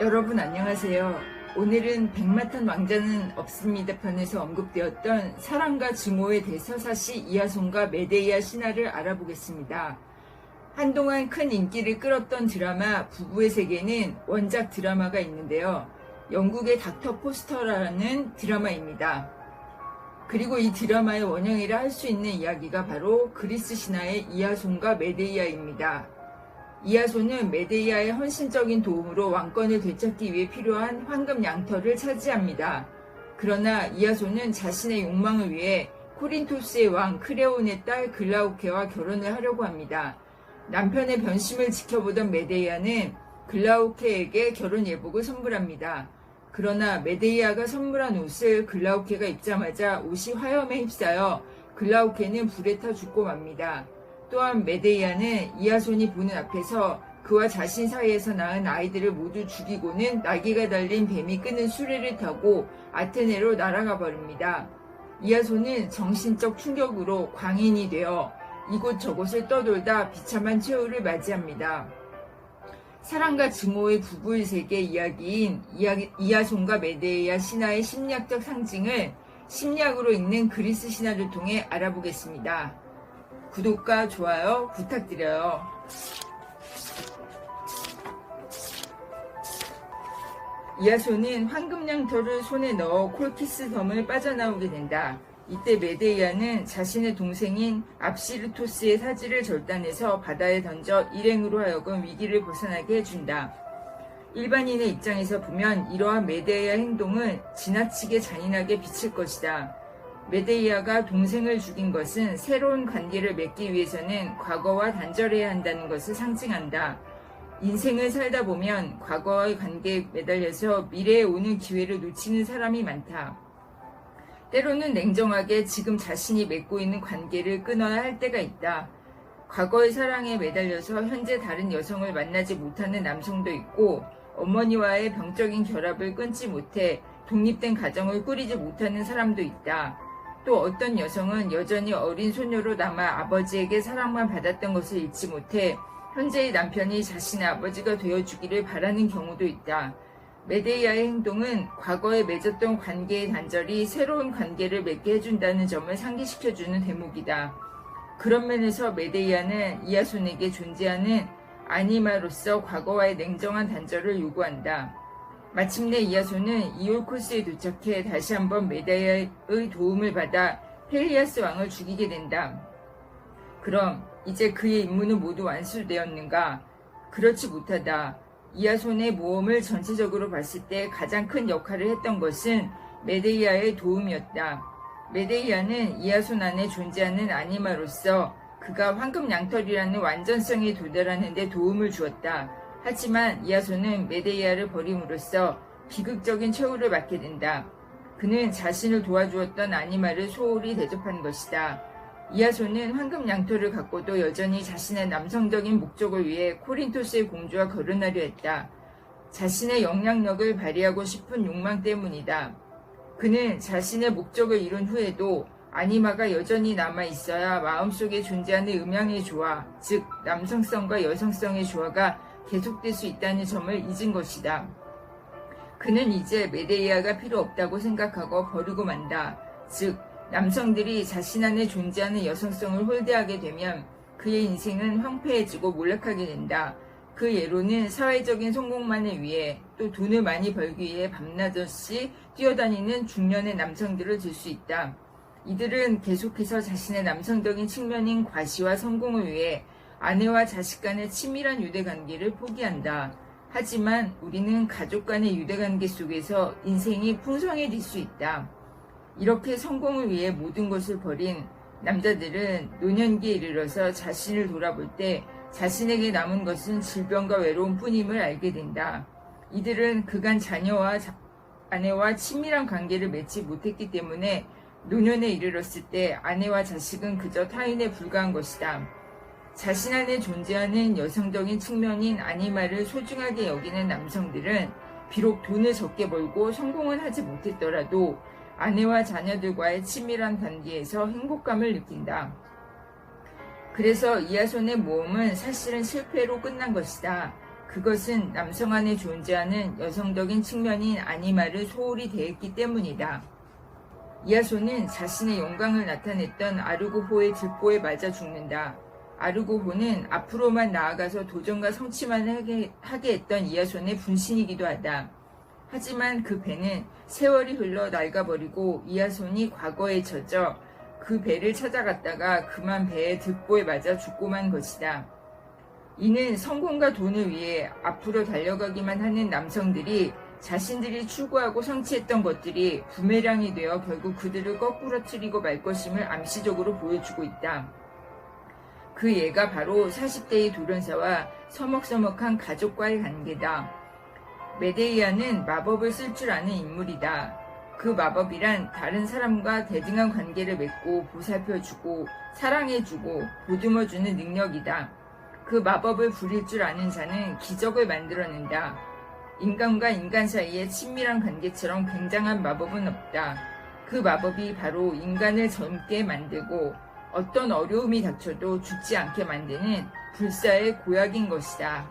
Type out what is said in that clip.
여러분 안녕하세요. 오늘은 백마탄 왕자는 없습니다 편에서 언급되었던 사랑과 증오의 대서사시 이하손과 메데이아 신화를 알아보겠습니다. 한동안 큰 인기를 끌었던 드라마 부부의 세계는 원작 드라마가 있는데요. 영국의 닥터 포스터라는 드라마입니다. 그리고 이 드라마의 원형이라 할 수 있는 이야기가 바로 그리스 신화의 이하손과 메데이아입니다. 이하손은 메데이아의 헌신적인 도움으로 왕권을 되찾기 위해 필요한 황금 양털을 차지합니다. 그러나 이하손은 자신의 욕망을 위해 코린토스의 왕 크레온의 딸 글라우케와 결혼을 하려고 합니다. 남편의 변심을 지켜보던 메데이아는 글라우케에게 결혼 예복을 선물합니다. 그러나 메데이아가 선물한 옷을 글라우케가 입자마자 옷이 화염에 휩싸여 글라우케는 불에 타 죽고 맙니다. 또한 메데이아는 이하손이 보는 앞에서 그와 자신 사이에서 낳은 아이들을 모두 죽이고는 날개가 달린 뱀이 끄는 수레를 타고 아테네로 날아가 버립니다. 이하손은 정신적 충격으로 광인이 되어 이곳저곳을 떠돌다 비참한 최후를 맞이합니다. 사랑과 증오의 부부의 세계 이야기인 이하손과 메데이아 신화의 심리학적 상징을 심리학으로 읽는 그리스 신화를 통해 알아보겠습니다. 구독과 좋아요 부탁드려요. 이하손은 황금 양털을 손에 넣어 콜키스 섬을 빠져나오게 된다. 이때 메데이아는 자신의 동생인 압시르토스의 사지를 절단해서 바다에 던져 일행으로 하여금 위기를 벗어나게 해준다. 일반인의 입장에서 보면 이러한 메데이아 행동은 지나치게 잔인하게 비칠 것이다. 메데이아가 동생을 죽인 것은 새로운 관계를 맺기 위해서는 과거와 단절해야 한다는 것을 상징한다. 인생을 살다 보면 과거와의 관계에 매달려서 미래에 오는 기회를 놓치는 사람이 많다. 때로는 냉정하게 지금 자신이 맺고 있는 관계를 끊어야 할 때가 있다. 과거의 사랑에 매달려서 현재 다른 여성을 만나지 못하는 남성도 있고, 어머니와의 병적인 결합을 끊지 못해 독립된 가정을 꾸리지 못하는 사람도 있다. 또 어떤 여성은 여전히 어린 소녀로 남아 아버지에게 사랑만 받았던 것을 잊지 못해 현재의 남편이 자신의 아버지가 되어주기를 바라는 경우도 있다. 메데이아의 행동은 과거에 맺었던 관계의 단절이 새로운 관계를 맺게 해준다는 점을 상기시켜주는 대목이다. 그런 면에서 메데이아는 이하손에게 존재하는 아니마로서 과거와의 냉정한 단절을 요구한다. 마침내 이하손은 이올코스에 도착해 다시 한번 메데이아의 도움을 받아 펠리아스 왕을 죽이게 된다. 그럼 이제 그의 임무는 모두 완수되었는가? 그렇지 못하다. 이하손의 모험을 전체적으로 봤을 때 가장 큰 역할을 했던 것은 메데이아의 도움이었다. 메데이아는 이하손 안에 존재하는 아니마로서 그가 황금 양털이라는 완전성에 도달하는 데 도움을 주었다. 하지만 이하손은 메데이아를 버림으로써 비극적인 최후를 맞게 된다. 그는 자신을 도와주었던 아니마를 소홀히 대접한 것이다. 이하손은 황금 양털을 갖고도 여전히 자신의 남성적인 목적을 위해 코린토스의 공주와 결혼하려 했다. 자신의 영향력을 발휘하고 싶은 욕망 때문이다. 그는 자신의 목적을 이룬 후에도 아니마가 여전히 남아있어야 마음속에 존재하는 음양의 조화, 즉 남성성과 여성성의 조화가 계속될 수 있다는 점을 잊은 것이다. 그는 이제 메데이아가 필요 없다고 생각하고 버리고 만다. 즉 남성들이 자신 안에 존재하는 여성성을 홀대하게 되면 그의 인생은 황폐해지고 몰락하게 된다. 그 예로는 사회적인 성공만을 위해 또 돈을 많이 벌기 위해 밤낮없이 뛰어다니는 중년의 남성들을 들 수 있다. 이들은 계속해서 자신의 남성적인 측면인 과시와 성공을 위해 아내와 자식 간의 치밀한 유대관계를 포기한다. 하지만 우리는 가족 간의 유대관계 속에서 인생이 풍성해질 수 있다. 이렇게 성공을 위해 모든 것을 버린 남자들은 노년기에 이르러서 자신을 돌아볼 때 자신에게 남은 것은 질병과 외로움 뿐임을 알게 된다. 이들은 그간 자녀와 아내와 친밀한 관계를 맺지 못했기 때문에 노년에 이르렀을 때 아내와 자식은 그저 타인에 불과한 것이다. 자신 안에 존재하는 여성적인 측면인 아니마를 소중하게 여기는 남성들은 비록 돈을 적게 벌고 성공은 하지 못했더라도 아내와 자녀들과의 친밀한 관계에서 행복감을 느낀다. 그래서 이하손의 모험은 사실은 실패로 끝난 것이다. 그것은 남성 안에 존재하는 여성적인 측면인 아니마를 소홀히 대했기 때문이다. 이하손은 자신의 영광을 나타냈던 아르고호의 들보에 맞아 죽는다. 아르고호는 앞으로만 나아가서 도전과 성취만 하게 했던 이하손의 분신이기도 하다. 하지만 그 배는 세월이 흘러 낡아버리고 이하손이 과거에 젖어 그 배를 찾아갔다가 그만 배의 들보에 맞아 죽고만 것이다. 이는 성공과 돈을 위해 앞으로 달려가기만 하는 남성들이 자신들이 추구하고 성취했던 것들이 부메랑이 되어 결국 그들을 거꾸러뜨리고 말 것임을 암시적으로 보여주고 있다. 그 예가 바로 40대의 돌연사와 서먹서먹한 가족과의 관계다. 메데이아는 마법을 쓸 줄 아는 인물이다. 그 마법이란 다른 사람과 대등한 관계를 맺고 보살펴주고 사랑해주고 보듬어주는 능력이다. 그 마법을 부릴 줄 아는 자는 기적을 만들어낸다. 인간과 인간 사이의 친밀한 관계처럼 굉장한 마법은 없다. 그 마법이 바로 인간을 젊게 만들고 어떤 어려움이 닥쳐도 죽지 않게 만드는 불사의 고약인 것이다.